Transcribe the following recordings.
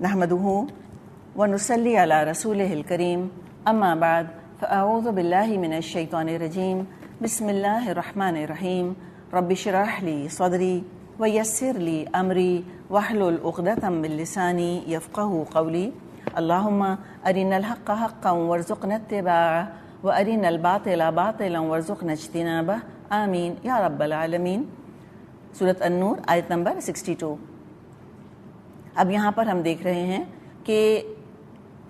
نحمدہ ونصلی علی رسولہ الکریم اما بعد فاعوذ باللہ من الشیطان الرجیم بسم اللہ الرحمن الرحیم رب اشرح لی صدری ویسر لی امری واحلل عقدۃ من لسانی یفقہوا قولی اللہم ارنا الحق حقا وارزقنا اتباعہ وارنا الباطل باطلا وارزقنا اجتنابہ آمین یا رب العالمین۔ سورۃ النور آیت نمبر 62۔ اب یہاں پر ہم دیکھ رہے ہیں کہ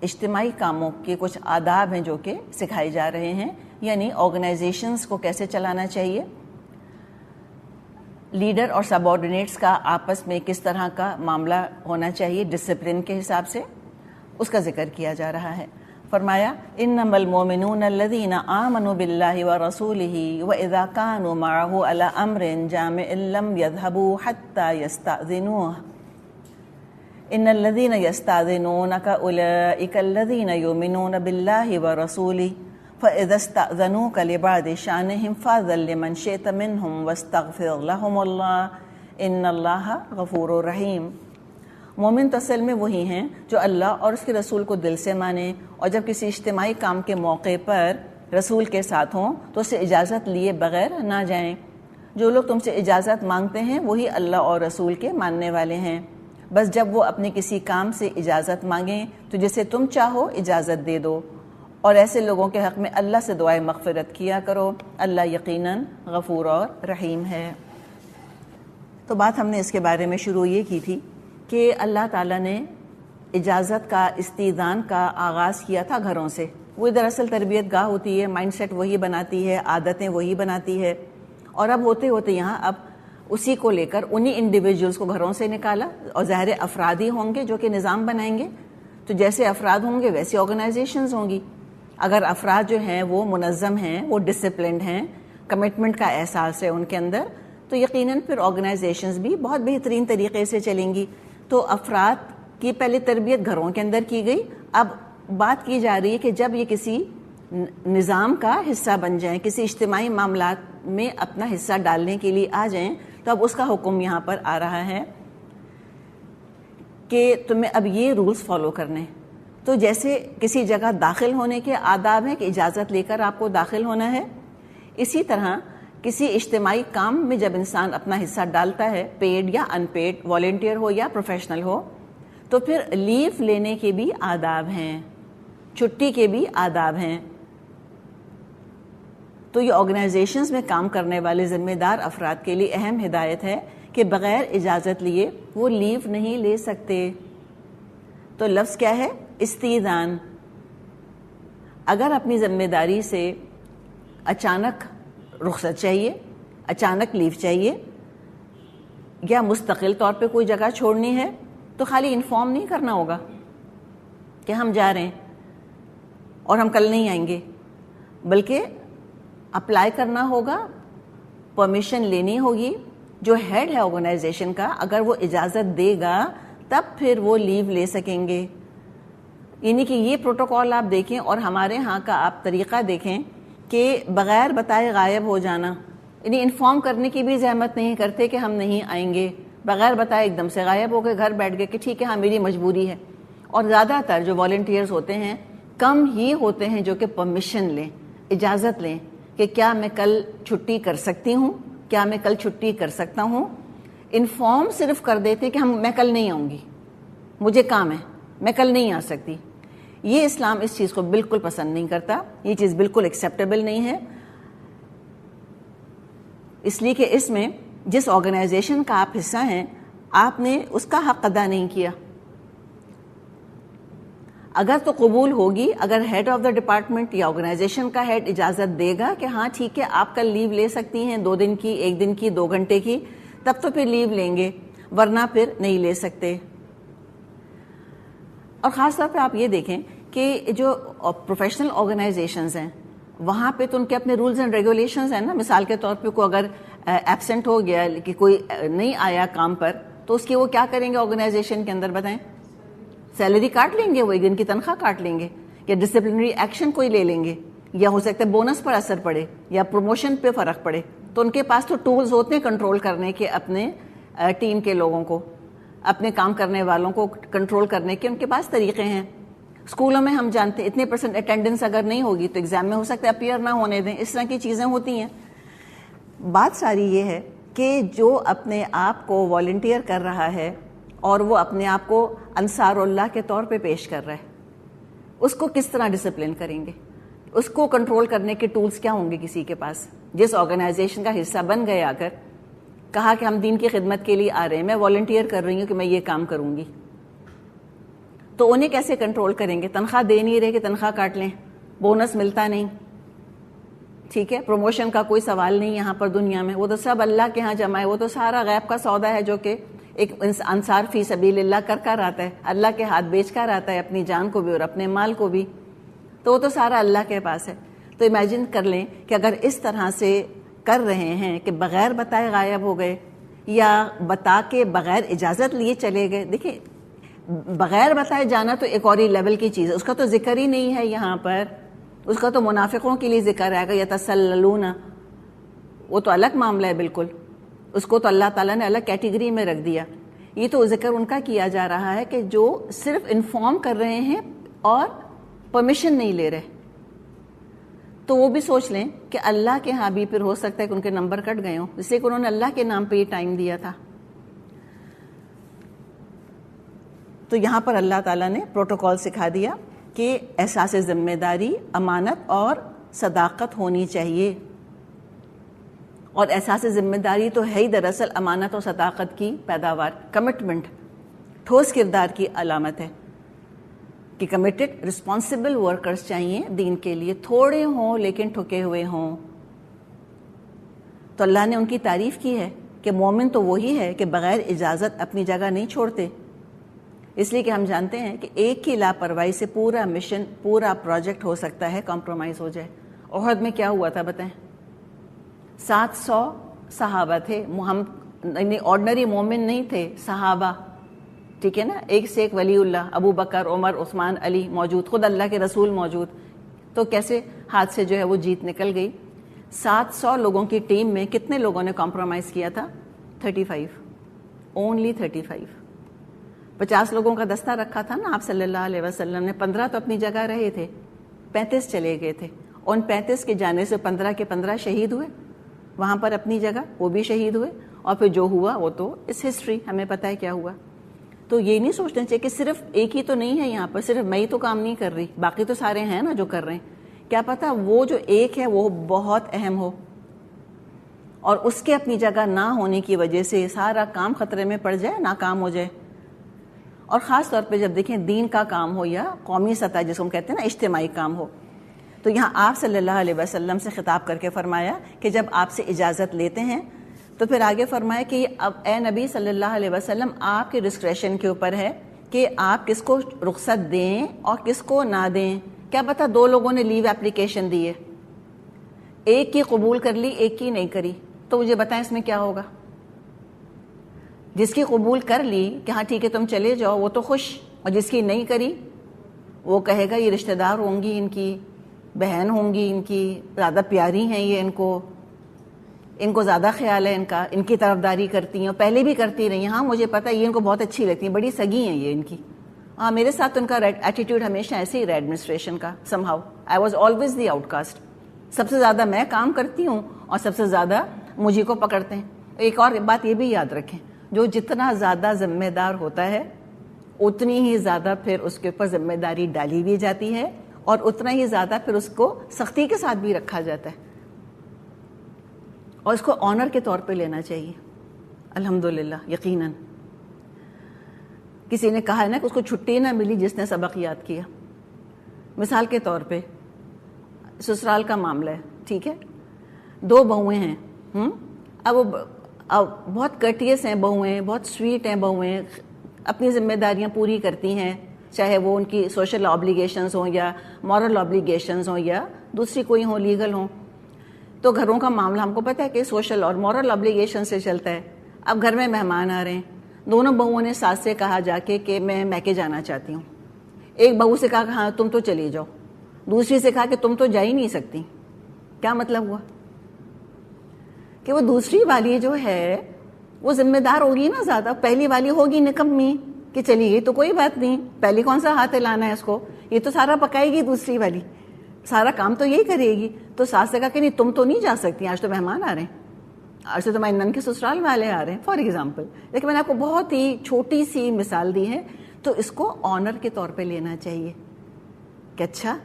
اجتماعی کاموں کے کچھ آداب ہیں جو کہ سکھائے جا رہے ہیں، یعنی آرگنائزیشنز کو کیسے چلانا چاہیے، لیڈر اور سب آرڈینیٹس کا آپس میں کس طرح کا معاملہ ہونا چاہیے ڈسپلن کے حساب سے، اس کا ذکر کیا جا رہا ہے۔ فرمایا انما المؤمنون الذین آمنوا باللہ ورسولہ واذا كانوا معه على امر جامع لم يذهبوا حتى يستأذنوه ان الذين يستأذنونك اولئك الذين يؤمنون بالله ورسوله فاذا استأذنوك لبعض شأنهم فاذن لمن شئت منهم واستغفر لهم الله ان الله غفور رحیم۔ مومن تو اصل میں وہی ہیں جو اللہ اور اس کے رسول کو دل سے مانیں اور جب کسی اجتماعی کام کے موقع پر رسول کے ساتھ ہوں تو اسے اجازت لیے بغیر نہ جائیں۔ جو لوگ تم سے اجازت مانگتے ہیں وہی اللہ اور رسول کے ماننے والے ہیں، بس جب وہ اپنے کسی کام سے اجازت مانگیں تو جسے تم چاہو اجازت دے دو، اور ایسے لوگوں کے حق میں اللہ سے دعائے مغفرت کیا کرو، اللہ یقیناً غفور اور رحیم ہے۔ تو بات ہم نے اس کے بارے میں شروع یہ کی تھی کہ اللہ تعالیٰ نے اجازت کا، استئذان کا آغاز کیا تھا گھروں سے۔ وہ دراصل تربیت گاہ ہوتی ہے، مائنڈ سیٹ وہی بناتی ہے، عادتیں وہی بناتی ہے، اور اب ہوتے ہوتے یہاں اب اسی کو لے کر انہی انڈیویجولز کو گھروں سے نکالا، اور ظاہر افراد ہی ہوں گے جو کہ نظام بنائیں گے، تو جیسے افراد ہوں گے ویسے آرگنائزیشنز ہوں گی۔ اگر افراد جو ہیں وہ منظم ہیں، وہ ڈسپلنڈ ہیں، کمٹمنٹ کا احساس ہے ان کے اندر، تو یقیناً پھر آرگنائزیشنز بھی بہت بہترین طریقے سے چلیں گی۔ تو افراد کی پہلے تربیت گھروں کے اندر کی گئی، اب بات کی جا رہی ہے کہ جب یہ کسی نظام کا حصہ بن جائیں، کسی اجتماعی معاملات میں اپنا حصہ ڈالنے کے لیے آ جائیں، تو اب اس کا حکم یہاں پر آ رہا ہے کہ تمہیں اب یہ رولز فالو کرنے۔ تو جیسے کسی جگہ داخل ہونے کے آداب ہیں کہ اجازت لے کر آپ کو داخل ہونا ہے، اسی طرح کسی اجتماعی کام میں جب انسان اپنا حصہ ڈالتا ہے، پیڈ یا ان پیڈ، والنٹیئر ہو یا پروفیشنل ہو، تو پھر لیو لینے کے بھی آداب ہیں، چھٹی کے بھی آداب ہیں۔ تو یہ آرگنائزیشنز میں کام کرنے والے ذمہ دار افراد کے لیے اہم ہدایت ہے کہ بغیر اجازت لیے وہ لیو نہیں لے سکتے۔ تو لفظ کیا ہے؟ استئذان۔ اگر اپنی ذمہ داری سے اچانک رخصت چاہیے، اچانک لیو چاہیے، یا مستقل طور پہ کوئی جگہ چھوڑنی ہے، تو خالی انفارم نہیں کرنا ہوگا کہ ہم جا رہے ہیں اور ہم کل نہیں آئیں گے، بلکہ اپلائی کرنا ہوگا، پرمیشن لینی ہوگی۔ جو ہیڈ ہے آرگنائزیشن کا اگر وہ اجازت دے گا تب پھر وہ لیو لے سکیں گے۔ یعنی کہ یہ پروٹوکول آپ دیکھیں اور ہمارے ہاں کا آپ طریقہ دیکھیں کہ بغیر بتائے غائب ہو جانا، یعنی انفارم کرنے کی بھی زحمت نہیں کرتے کہ ہم نہیں آئیں گے، بغیر بتائے ایک دم سے غائب ہو گئے، گھر بیٹھ گئے کہ ٹھیک ہے ہاں میری مجبوری ہے۔ اور زیادہ تر جو والنٹیئرز ہوتے ہیں کم ہی ہوتے ہیں جو کہ پرمیشن لیں، اجازت لیں کہ کیا میں کل چھٹی کر سکتی ہوں، کیا میں کل چھٹی کر سکتا ہوں۔ انفارم صرف کر دیتے کہ میں کل نہیں آؤں گی، مجھے کام ہے، میں کل نہیں آ سکتی۔ یہ اسلام اس چیز کو بالکل پسند نہیں کرتا، یہ چیز بالکل ایکسیپٹیبل نہیں ہے، اس لیے کہ اس میں جس آرگنائزیشن کا آپ حصہ ہیں آپ نے اس کا حق ادا نہیں کیا۔ اگر تو قبول ہوگی، اگر ہیڈ آف دا ڈپارٹمنٹ یا آرگنائزیشن کا ہیڈ اجازت دے گا کہ ہاں ٹھیک ہے آپ کل لیو لے سکتی ہیں، 2 دن کی، 1 دن کی، 2 گھنٹے کی، تب تو پھر لیو لیں گے، ورنہ پھر نہیں لے سکتے۔ اور خاص طور پہ آپ یہ دیکھیں کہ جو پروفیشنل آرگنائزیشنز ہیں وہاں پہ تو ان کے اپنے رولز اینڈ ریگولیشنز ہیں نا۔ مثال کے طور پہ کوئی اگر ایبسنٹ ہو گیا کہ کوئی نہیں آیا کام پر، تو اس کی وہ کیا کریں گے آرگنائزیشن کے اندر بتائیں؟ سیلری کاٹ لیں گے، وہ 1 دن کی تنخواہ کاٹ لیں گے، یا ڈسپلنری ایکشن کوئی لے لیں گے، یا ہو سکتا ہے بونس پر اثر پڑے یا پروموشن پہ فرق پڑے۔ تو ان کے پاس تو ٹولز ہوتے ہیں کنٹرول کرنے کے اپنے ٹیم کے لوگوں کو۔ اپنے کام کرنے والوں کو کنٹرول کرنے کے ان کے پاس طریقے ہیں. اسکولوں میں ہم جانتے ہیں اتنے % اٹینڈنس اگر نہیں ہوگی تو ایگزام میں ہو سکتا ہے اپیئر نہ ہونے دیں. اس طرح کی چیزیں ہوتی ہیں. بات ساری یہ ہے کہ جو اپنے آپ کو والنٹیئر کر رہا ہے اور وہ اپنے آپ کو انصار اللہ کے طور پہ پیش کر رہا ہے, اس کو کس طرح ڈسپلن کریں گے؟ اس کو کنٹرول کرنے کے ٹولز کیا ہوں گے کسی کے پاس؟ جس آرگنائزیشن کا حصہ بن گئے آ کر کہا کہ ہم دین کی خدمت کے لیے آ رہے ہیں, میں والنٹیئر کر رہی ہوں کہ میں یہ کام کروں گی, تو انہیں کیسے کنٹرول کریں گے؟ تنخواہ دے نہیں رہے کہ تنخواہ کاٹ لیں, بونس ملتا نہیں, ٹھیک ہے, پروموشن کا کوئی سوال نہیں یہاں پر دنیا میں, وہ تو سب اللہ کے ہاں جمع ہے, وہ تو سارا غیب کا سودا ہے جو کہ ایک انصار فی سبیل اللہ کر آتا ہے, اللہ کے ہاتھ بیچ کر آتا ہے اپنی جان کو بھی اور اپنے مال کو بھی, تو وہ تو سارا اللہ کے پاس ہے. تو امیجن کر لیں کہ اگر اس طرح سے کر رہے ہیں کہ بغیر بتائے غائب ہو گئے یا بتا کے بغیر اجازت لیے چلے گئے. دیکھیں بغیر بتائے جانا تو ایک اور ہی لیول کی چیز ہے, اس کا تو ذکر ہی نہیں ہے یہاں پر, اس کا تو منافقوں کے لیے ذکر آئے گا, یتسللون, وہ تو الگ معاملہ ہے بالکل, اس کو تو اللہ تعالیٰ نے الگ کیٹیگری میں رکھ دیا. یہ تو ذکر ان کا کیا جا رہا ہے کہ جو صرف انفارم کر رہے ہیں اور پرمیشن نہیں لے رہے. تو وہ بھی سوچ لیں کہ اللہ کے ہاں بھی پھر ہو سکتا ہے کہ ان کے نمبر کٹ گئے ہوں, جس سے کہ انہوں نے اللہ کے نام پہ یہ ٹائم دیا تھا. تو یہاں پر اللہ تعالیٰ نے پروٹوکول سکھا دیا کہ احساس ذمہ داری, امانت اور صداقت ہونی چاہیے. اور احساس ذمہ داری تو ہے ہی دراصل امانت اور صداقت کی پیداوار. کمٹمنٹ ٹھوس کردار کی علامت ہے کہ کمیٹڈ رسپانسبل ورکرز چاہیے دین کے لیے, تھوڑے ہوں لیکن ٹھکے ہوئے ہوں. تو اللہ نے ان کی تعریف کی ہے کہ مومن تو وہی ہے کہ بغیر اجازت اپنی جگہ نہیں چھوڑتے, اس لیے کہ ہم جانتے ہیں کہ ایک کی لاپرواہی سے پورا مشن, پورا پروجیکٹ ہو سکتا ہے کمپرومائز ہو جائے. احد میں کیا ہوا تھا بتائیں؟ 700 صحابہ تھے, ہم آرڈنری مومن نہیں تھے, صحابہ, ٹھیک ہے نا, ایک سے ایک ولی اللہ, ابو بکر, عمر, عثمان, علی موجود, خود اللہ کے رسول موجود. تو کیسے ہاتھ سے جو ہے وہ جیت نکل گئی؟ 700 لوگوں کی ٹیم میں کتنے لوگوں نے کمپرومائز کیا تھا؟ 35, اونلی 35. 50 لوگوں کا دستہ رکھا تھا نا آپ صلی اللہ علیہ وسلم نے, 15 تو اپنی جگہ رہے تھے, 35 چلے گئے تھے. ان 35 کے جانے سے 15 کے 15 شہید ہوئے وہاں پر اپنی جگہ, وہ بھی شہید ہوئے, اور پھر جو ہوا وہ تو اس ہسٹری, ہمیں پتہ ہے کیا ہوا. تو یہ نہیں سوچنا چاہیے کہ صرف ایک ہی تو نہیں ہے یہاں پر, صرف میں ہی تو کام نہیں کر رہی, باقی تو سارے ہیں نا جو کر رہے ہیں. کیا پتہ وہ جو ایک ہے وہ بہت اہم ہو اور اس کے اپنی جگہ نہ ہونے کی وجہ سے سارا کام خطرے میں پڑ جائے, ناکام ہو جائے. اور خاص طور پہ جب دیکھیں دین کا کام ہو یا قومی سطح جس کو ہم کہتے ہیں نا اجتماعی کام ہو, تو یہاں آپ صلی اللہ علیہ وسلم سے خطاب کر کے فرمایا کہ جب آپ سے اجازت لیتے ہیں تو پھر آگے فرمایا کہ اب اے نبی صلی اللہ علیہ وسلم آپ کے ڈسکریشن کے اوپر ہے کہ آپ کس کو رخصت دیں اور کس کو نہ دیں. کیا پتہ 2 لوگوں نے لیو اپلیکیشن دی ہے, ایک کی قبول کر لی ایک کی نہیں کری, تو مجھے بتائیں اس میں کیا ہوگا؟ جس کی قبول کر لی کہ ہاں ٹھیک ہے تم چلے جاؤ, وہ تو خوش, اور جس کی نہیں کری وہ کہے گا یہ رشتہ دار ہوں گی, ان کی بہن ہوں گی, ان کی زیادہ پیاری ہیں یہ, ان کو زیادہ خیال ہے ان کا, ان کی طرفداری کرتی ہیں, اور پہلے بھی کرتی رہی ہیں, ہاں مجھے پتہ یہ ان کو بہت اچھی لگتی ہیں, بڑی سگی ہیں یہ ان کی. ہاں میرے ساتھ ان کا ایٹیٹیوڈ ہمیشہ ایسے ہی رہا ایڈمنسٹریشن کا, somehow I was always the آؤٹ کاسٹ, سب سے زیادہ میں کام کرتی ہوں اور سب سے زیادہ مجھے کو پکڑتے ہیں. ایک اور بات یہ بھی یاد رکھیں, جو جتنا زیادہ ذمہ دار ہوتا ہے اتنی ہی زیادہ پھر اس کے اوپر ذمہ داری ڈالی بھی جاتی ہے اور اتنا ہی زیادہ پھر اس کو سختی کے ساتھ بھی رکھا جاتا ہے, اور اس کو آنر کے طور پہ لینا چاہیے. الحمدللہ, یقیناً کسی نے کہا ہے نا کہ اس کو چھٹی نہ ملی جس نے سبق یاد کیا. مثال کے طور پہ سسرال کا معاملہ ہے, ٹھیک ہے, 2 بہویں ہیں, اب بہت کٹیس ہیں بہویں, بہت سویٹ ہیں بہویں, اپنی ذمہ داریاں پوری کرتی ہیں, چاہے وہ ان کی سوشل آبلیگیشنز ہوں یا مورل آبلیگیشنز ہوں یا دوسری کوئی ہوں, لیگل ہوں. تو گھروں کا معاملہ ہم کو پتہ ہے کہ سوشل اور مورل آبلیگیشن سے چلتا ہے. اب گھر میں مہمان آ رہے ہیں, دونوں بہوؤں نے ساس سے کہا جا کے کہ میں میکے جانا چاہتی ہوں. ایک بہو سے کہا کہ ہاں تم تو چلی جاؤ, دوسری سے کہا کہ تم تو جا ہی نہیں سکتی. کیا مطلب ہوا؟ کہ وہ دوسری والی جو ہے وہ ذمہ دار ہوگی نا زیادہ. پہلی والی ہوگی نکمی کہ چلیے یہ تو کوئی بات نہیں, پہلی کون سا ہاتھ لانا ہے اس کو, یہ تو سارا پکائے گی, دوسری والی سارا کام تو یہی کرے گی. تو ساس نے کہا کہ نہیں تم تو نہیں جا سکتی, آج تو مہمان آ رہے ہیں, آج تو تمہاری نن کے سسرال والے آ رہے ہیں فار ایگزامپل. لیکن میں نے آپ کو بہت ہی چھوٹی سی مثال دی ہے, تو اس کو آنر کے طور پہ لینا چاہیے کہ اچھا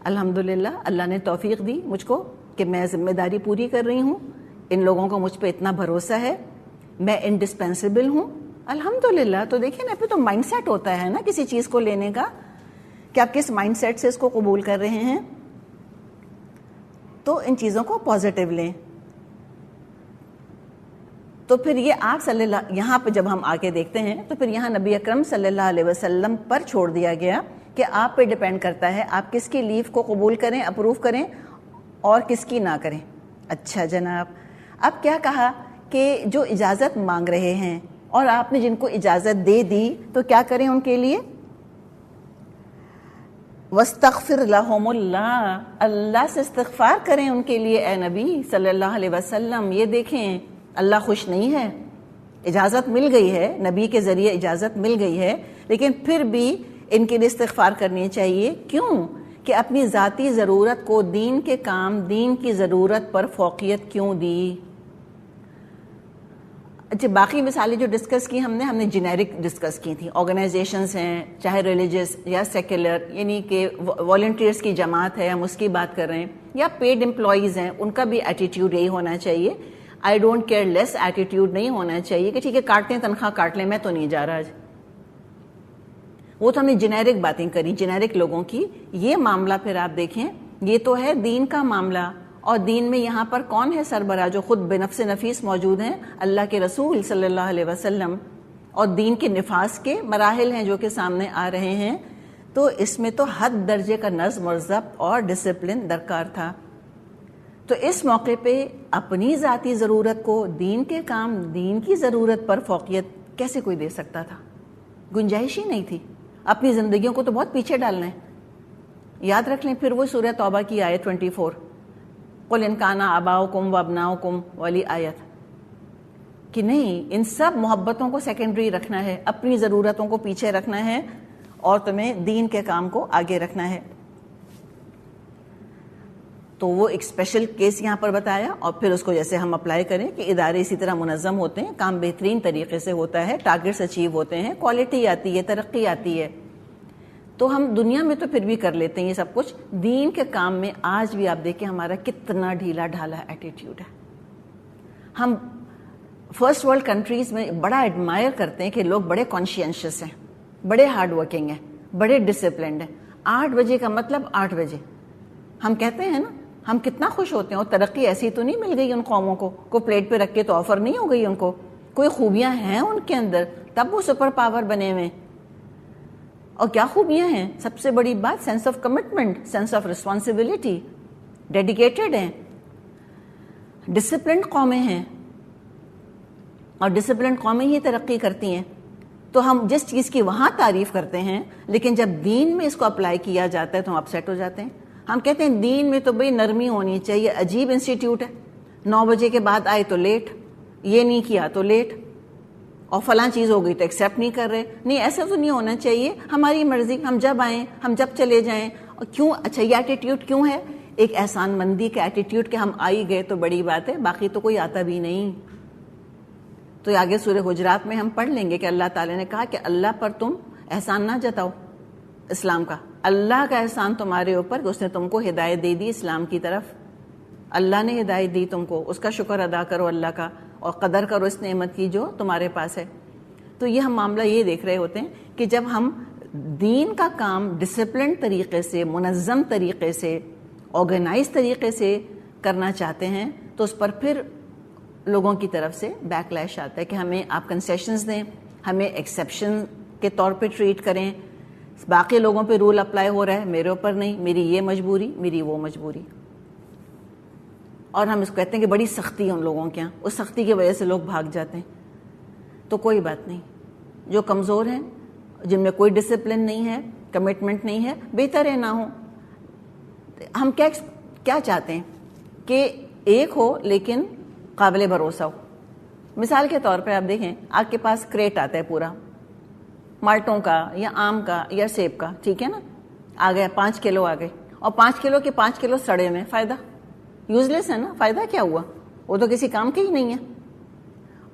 الحمدللہ اللہ نے توفیق دی مجھ کو کہ میں ذمہ داری پوری کر رہی ہوں, ان لوگوں کو مجھ پہ اتنا بھروسہ ہے, میں انڈسپینسیبل ہوں الحمدللہ. تو دیکھیں نا, پھر تو مائنڈ سیٹ ہوتا ہے نا کسی چیز کو لینے کا کہ آپ کس مائنڈ سیٹ سے اس کو قبول کر رہے ہیں. تو ان چیزوں کو پازیٹیو لیں. تو پھر یہ آپ صلی اللہ, یہاں پہ جب ہم آ کے دیکھتے ہیں تو پھر یہاں نبی اکرم صلی اللہ علیہ وسلم پر چھوڑ دیا گیا کہ آپ پہ ڈیپینڈ کرتا ہے آپ کس کی لیو کو قبول کریں, اپروو کریں اور کس کی نہ کریں. اچھا جناب, اب کیا کہا کہ جو اجازت مانگ رہے ہیں اور آپ نے جن کو اجازت دے دی تو کیا کریں ان کے لیے؟ وَاسْتَغْفِرْ لَهُمُ اللَّهُ, اللہ سے استغفار کریں ان کے لیے اے نبی صلی اللہ علیہ وسلم. یہ دیکھیں اللہ خوش نہیں ہے, اجازت مل گئی ہے, نبی کے ذریعے اجازت مل گئی ہے, لیکن پھر بھی ان کے لیے استغفار کرنی چاہیے. کیوں؟ کہ اپنی ذاتی ضرورت کو دین کے کام, دین کی ضرورت پر فوقیت کیوں دی. اچھا باقی مثالیں جو ڈسکس کی ہم نے جنیرک ڈسکس کی تھیں. آرگنائزیشنز ہیں چاہے ریلیجس یا سیکولر, یعنی کہ والنٹیئرس کی جماعت ہے ہم اس کی بات کر رہے ہیں, یا پیڈ امپلائیز ہیں, ان کا بھی ایٹیٹیوڈ یہی ہونا چاہیے. I don't care less attitude نہیں ہونا چاہیے کہ ٹھیک ہے کاٹتے ہیں تنخواہ کاٹ لیں, میں تو نہیں جا رہا آج. وہ تو ہم نے جنیرک باتیں کری, جنیرک لوگوں کی. یہ معاملہ پھر آپ دیکھیں یہ تو ہے دین کا معاملہ, اور دین میں یہاں پر کون ہے سربراہ جو خود بنفس نفیس موجود ہیں؟ اللہ کے رسول صلی اللہ علیہ وسلم. اور دین کے نفاذ کے مراحل ہیں جو کہ سامنے آ رہے ہیں. تو اس میں تو حد درجے کا نظم اور ضبط اور ڈسپلن درکار تھا. تو اس موقع پہ اپنی ذاتی ضرورت کو دین کے کام, دین کی ضرورت پر فوقیت کیسے کوئی دے سکتا تھا؟ گنجائش ہی نہیں تھی. اپنی زندگیوں کو تو بہت پیچھے ڈالنا ہے. یاد رکھ لیں پھر وہ سورہ توبہ کی آیت 24, قُلْ إِنْ كَانَ آبَاؤُكُمْ وَأَبْنَاؤُكُمْ والی آیت, کہ نہیں ان سب محبتوں کو سیکنڈری رکھنا ہے, اپنی ضرورتوں کو پیچھے رکھنا ہے اور تمہیں دین کے کام کو آگے رکھنا ہے. تو وہ ایک اسپیشل کیس یہاں پر بتایا, اور پھر اس کو جیسے ہم اپلائی کریں کہ ادارے اسی طرح منظم ہوتے ہیں, کام بہترین طریقے سے ہوتا ہے, ٹارگیٹس اچیو ہوتے ہیں, کوالٹی آتی ہے, ترقی آتی ہے. تو ہم دنیا میں تو پھر بھی کر لیتے ہیں یہ سب کچھ, دین کے کام میں آج بھی آپ دیکھیں ہمارا کتنا ڈھیلا ڈھالا ایٹیٹیوڈ ہے. ہم فرسٹ ورلڈ کنٹریز میں بڑا ایڈمائر کرتے ہیں کہ لوگ بڑے کانشینشیس ہیں, بڑے ہارڈ ورکنگ ہیں, بڑے ڈسپلنڈ ہیں. 8 بجے کا مطلب 8 بجے ہم کہتے ہیں نا, ہم کتنا خوش ہوتے ہیں. اور ترقی ایسی تو نہیں مل گئی ان قوموں کو پلیٹ پہ رکھ کے تو آفر نہیں ہو گئی ان کو, کوئی خوبیاں ہیں ان کے اندر تب وہ سپر پاور بنے ہوئے. اور کیا خوبیاں ہیں؟ سب سے بڑی بات sense of commitment, sense of responsibility, dedicated ہیں, ڈسپلنڈ قومیں ہیں, اور ڈسپلنڈ قومیں ہی ترقی کرتی ہیں. تو ہم جس چیز کی وہاں تعریف کرتے ہیں, لیکن جب دین میں اس کو اپلائی کیا جاتا ہے تو ہم اپسیٹ ہو جاتے ہیں. ہم کہتے ہیں دین میں تو بھئی نرمی ہونی چاہیے, عجیب انسٹیٹیوٹ ہے, 9 بجے کے بعد آئے تو لیٹ, یہ نہیں کیا تو لیٹ, اور فلاں چیز ہو گئی تو ایکسیپٹ نہیں کر رہے. نہیں ایسا تو نہیں ہونا چاہیے, ہماری مرضی, ہم جب آئیں ہم جب چلے جائیں. اور کیوں؟ اچھا یہ ایٹیٹیوڈ کیوں ہے؟ ایک احسان مندی کا ایٹیٹیوڈ کہ ہم آئی گئے تو بڑی بات ہے, باقی تو کوئی آتا بھی نہیں. تو آگے سورہ حجرات میں ہم پڑھ لیں گے کہ اللہ تعالیٰ نے کہا کہ اللہ پر تم احسان نہ جتاؤ اسلام کا. اللہ کا احسان تمہارے اوپر کہ اس نے تم کو ہدایت دے دی اسلام کی طرف. اللہ نے ہدایت دی تم کو, اس کا شکر ادا کرو اللہ کا, اور قدر کرو اس نعمت کی جو تمہارے پاس ہے. تو یہ ہم معاملہ یہ دیکھ رہے ہوتے ہیں کہ جب ہم دین کا کام ڈسپلنڈ طریقے سے, منظم طریقے سے, آرگنائز طریقے سے کرنا چاہتے ہیں تو اس پر پھر لوگوں کی طرف سے بیک لیش آتا ہے کہ ہمیں آپ کنسیشنز دیں, ہمیں ایکسیپشن کے طور پہ ٹریٹ کریں, باقی لوگوں پہ رول اپلائی ہو رہا ہے, میرے اوپر نہیں, میری یہ مجبوری, میری وہ مجبوری. اور ہم اس کو کہتے ہیں کہ بڑی سختی ہے ان لوگوں کے یہاں, اس سختی کی وجہ سے لوگ بھاگ جاتے ہیں. تو کوئی بات نہیں, جو کمزور ہیں, جن میں کوئی ڈسپلن نہیں ہے, کمٹمنٹ نہیں ہے, بہتر ہے نہ ہو. ہم کیا چاہتے ہیں کہ ایک ہو لیکن قابل بھروسہ ہو, مثال کے طور پہ آپ دیکھیں آپ کے پاس کریٹ آتا ہے پورا مالٹوں کا یا آم کا یا سیب کا, ٹھیک ہے نا, آ گیا 5 کلو آ گئے, اور 5 کلو کے 5 کلو سڑے میں, فائدہ یوز لیس ہے نا, فائدہ کیا ہوا, وہ تو کسی کام کے ہی نہیں ہے.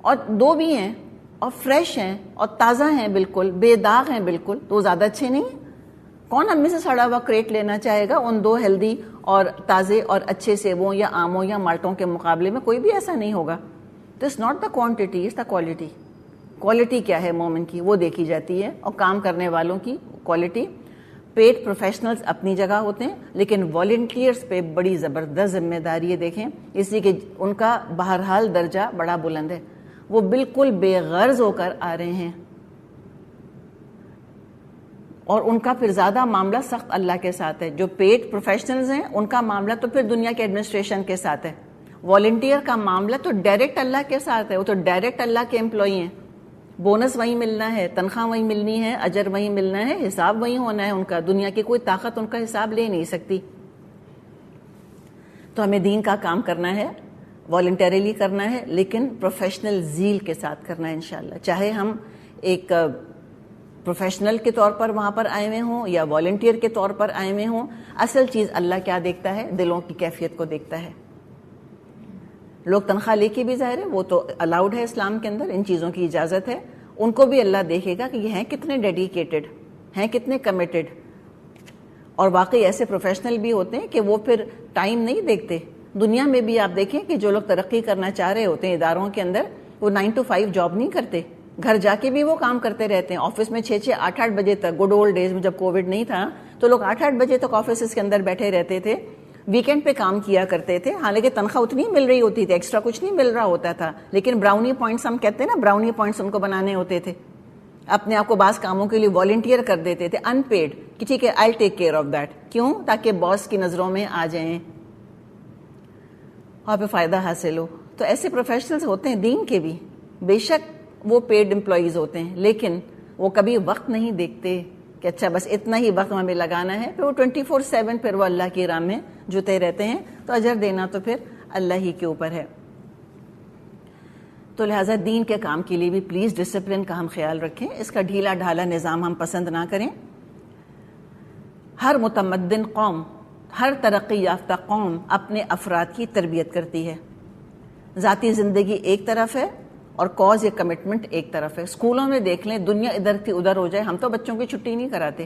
اور 2 بھی ہیں اور فریش ہیں اور تازہ ہیں, بالکل بے داغ ہیں بالکل, تو زیادہ اچھے نہیں ہیں. کون اب میں سے سڑا ہوا کریٹ لینا چاہے گا ان 2 ہیلدی اور تازے اور اچھے سیبوں یا آموں یا مالٹوں کے مقابلے میں؟ کوئی بھی ایسا نہیں ہوگا. تو it's not the quantity, it's the quality. Quality کیا ہے مومن کی, وہ دیکھی جاتی ہے, اور کام کرنے والوں کی کوالٹی. پیڈ پروفیشنلز اپنی جگہ ہوتے ہیں, لیکن والنٹیئرز پہ بڑی زبردست ذمہ داری ہے. دیکھیں اسی کہ ان کا بہرحال درجہ بڑا بلند ہے, وہ بالکل بے غرض ہو کر آ رہے ہیں, اور ان کا پھر زیادہ معاملہ سخت اللہ کے ساتھ ہے. جو پیڈ پروفیشنلز ہیں ان کا معاملہ تو پھر دنیا کے ایڈمنسٹریشن کے ساتھ ہے. والنٹیئر کا معاملہ تو ڈائریکٹ اللہ کے ساتھ ہے, وہ تو ڈائریکٹ اللہ کے امپلائی ہیں. بونس وہیں ملنا ہے, تنخواہ وہیں ملنی ہے, اجر وہیں ملنا ہے, حساب وہیں ہونا ہے ان کا. دنیا کی کوئی طاقت ان کا حساب لے نہیں سکتی. تو ہمیں دین کا کام کرنا ہے, والنٹریلی کرنا ہے, لیکن پروفیشنل زیل کے ساتھ کرنا ہے انشاءاللہ. چاہے ہم ایک پروفیشنل کے طور پر وہاں پر آئے ہوئے ہوں یا والنٹیئر کے طور پر آئے ہوئے ہوں, اصل چیز اللہ کیا دیکھتا ہے؟ دلوں کی کیفیت کو دیکھتا ہے. لوگ تنخواہ لے کے بھی ظاہر ہے وہ تو الاؤڈ ہے اسلام کے اندر, ان چیزوں کی اجازت ہے, ان کو بھی اللہ دیکھے گا کہ یہ ہیں کتنے ڈیڈیکیٹڈ ہیں, کتنے کمیٹڈ. اور واقعی ایسے پروفیشنل بھی ہوتے ہیں کہ وہ پھر ٹائم نہیں دیکھتے. دنیا میں بھی آپ دیکھیں کہ جو لوگ ترقی کرنا چاہ رہے ہوتے ہیں اداروں کے اندر, وہ 9 to 5 جاب نہیں کرتے, گھر جا کے بھی وہ کام کرتے رہتے ہیں. آفس میں 6 8 بجے تک, گڈ اولڈ ڈیز میں جب کووڈ نہیں تھا تو لوگ 8 بجے تک آفیسز کے اندر بیٹھے رہتے تھے, ویکینڈ پہ کام کیا کرتے تھے. حالانکہ تنخواہ اتنی مل رہی ہوتی تھی, ایکسٹرا کچھ نہیں مل رہا ہوتا تھا, لیکن براؤنی پوائنٹس ہم کہتے ہیں نا, براؤنی پوائنٹس ان کو بنانے ہوتے تھے. اپنے آپ کو بعض کاموں کے لیے والنٹیئر کر دیتے تھے ان پیڈ, کہ ٹھیک ہے آئی ٹیک کیئر آف دیٹ. کیوں؟ تاکہ باس کی نظروں میں آ جائیں اور پہ فائدہ حاصل ہو. تو ایسے پروفیشنلز ہوتے ہیں دین کے بھی, بے شک وہ پیڈ امپلائیز ہوتے ہیں, لیکن وہ کبھی وقت نہیں دیکھتے کہ اچھا بس اتنا ہی وقت ہمیں لگانا ہے. پھر وہ 24/7 پھر وہ اللہ کی راہ میں جتے رہتے ہیں. تو اجر دینا تو پھر اللہ ہی کے اوپر ہے. تو لہٰذا دین کے کام کے لیے بھی پلیز ڈسپلن کا ہم خیال رکھیں, اس کا ڈھیلا ڈھالا نظام ہم پسند نہ کریں. ہر متمدن قوم, ہر ترقی یافتہ قوم اپنے افراد کی تربیت کرتی ہے. ذاتی زندگی ایک طرف ہے اور کاز یا کمٹمنٹ ایک طرف ہے. اسکولوں میں دیکھ لیں, دنیا ادھر تھی ادھر ہو جائے, ہم تو بچوں کی چھٹی نہیں کراتے.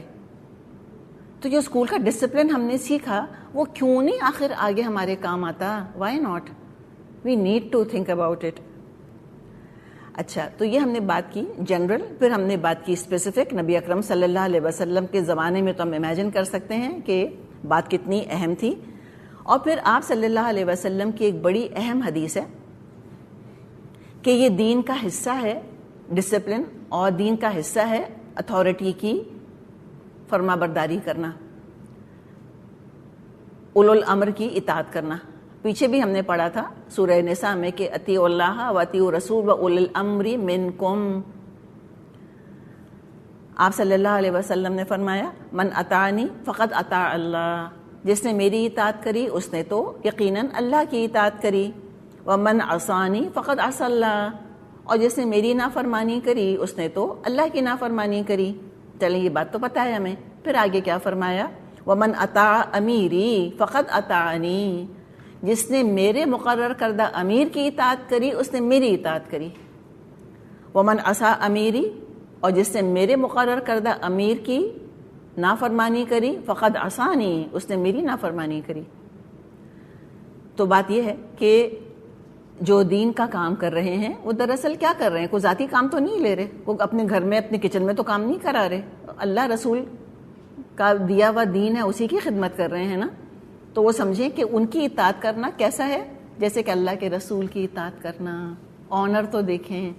تو جو اسکول کا ڈسپلن ہم نے سیکھا وہ کیوں نہیں آخر آگے ہمارے کام آتا؟ Why not? We need to think about it. اچھا, تو یہ ہم نے بات کی جنرل, پھر ہم نے بات کی اسپیسیفک. نبی اکرم صلی اللہ علیہ وسلم کے زمانے میں تو ہم امیجن کر سکتے ہیں کہ بات کتنی اہم تھی. اور پھر آپ صلی اللہ علیہ وسلم کی ایک بڑی اہم حدیث ہے کہ یہ دین کا حصہ ہے ڈسپلن, اور دین کا حصہ ہے اتھارٹی کی فرما برداری کرنا, اولو الامر کی اطاعت کرنا. پیچھے بھی ہم نے پڑھا تھا سورہ نساء میں کہ اطیعوا اللہ و اطیعوا الرسول و اولی الامر منکم. آپ صلی اللہ علیہ وسلم نے فرمایا من اطاعنی فقد اطاع اللہ, جس نے میری اطاعت کری اس نے تو یقیناً اللہ کی اطاعت کری. ومن عصانی فقد عصى اللہ, اور جس نے میری نافرمانی کری اس نے تو اللہ کی نافرمانی کری. چلیں یہ بات تو پتہ ہے ہمیں. پھر آگے کیا فرمایا؟ ومن اطاع امیری فقد اطاعنی, جس نے میرے مقرر کردہ امیر کی اطاعت کری اس نے میری اطاعت کری. ومن عصى امیری, اور جس نے میرے مقرر کردہ امیر کی نافرمانی کری فقد عصانی, اس نے میری نافرمانی کری. تو بات یہ ہے کہ جو دین کا کام کر رہے ہیں وہ دراصل کیا کر رہے ہیں؟ کوئی ذاتی کام تو نہیں لے رہے, وہ اپنے گھر میں اپنے کچن میں تو کام نہیں کرا رہے. اللہ رسول کا دیا ہوا دین ہے, اسی کی خدمت کر رہے ہیں نا. تو وہ سمجھیں کہ ان کی اطاعت کرنا کیسا ہے؟ جیسے کہ اللہ کے رسول کی اطاعت کرنا. آنر تو دیکھیں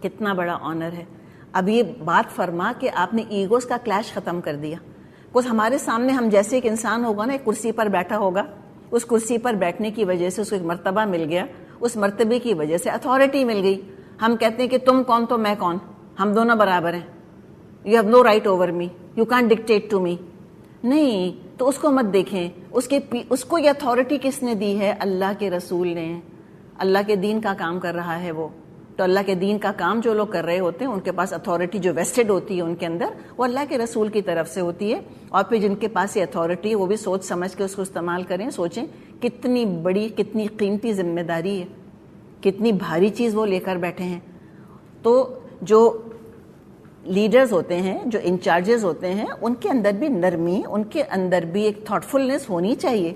کتنا بڑا آنر ہے. اب یہ بات فرما کہ آپ نے ایگوز کا کلیش ختم کر دیا. کچھ ہمارے سامنے ہم جیسے ایک انسان ہوگا نا, ایک کرسی پر بیٹھا ہوگا, اس کرسی پر بیٹھنے کی وجہ سے اس کو ایک مرتبہ مل گیا, اس مرتبے کی وجہ سے اتھارٹی مل گئی. ہم کہتے ہیں کہ تم کون تو میں کون, ہم دونوں برابر ہیں. You have no right over me, you can't dictate to me. نہیں, تو اس کو مت دیکھیں. اس کو یہ اتھارٹی کس نے دی ہے؟ اللہ کے رسول نے. اللہ کے دین کا کام کر رہا ہے وہ، تو اللہ کے دین کا کام جو لوگ کر رہے ہوتے ہیں ان کے پاس اتھارٹی جو ویسٹڈ ہوتی ہے ان کے اندر، وہ اللہ کے رسول کی طرف سے ہوتی ہے. اور پھر جن کے پاس یہ اتھارٹی ہے وہ بھی سوچ سمجھ کے اس کو استعمال کریں. سوچیں کتنی بڑی، کتنی قیمتی ذمہ داری ہے، کتنی بھاری چیز وہ لے کر بیٹھے ہیں. تو جو لیڈرز ہوتے ہیں، جو انچارجز ہوتے ہیں، ان کے اندر بھی نرمی، ان کے اندر بھی ایک تھاٹفلنس ہونی چاہیے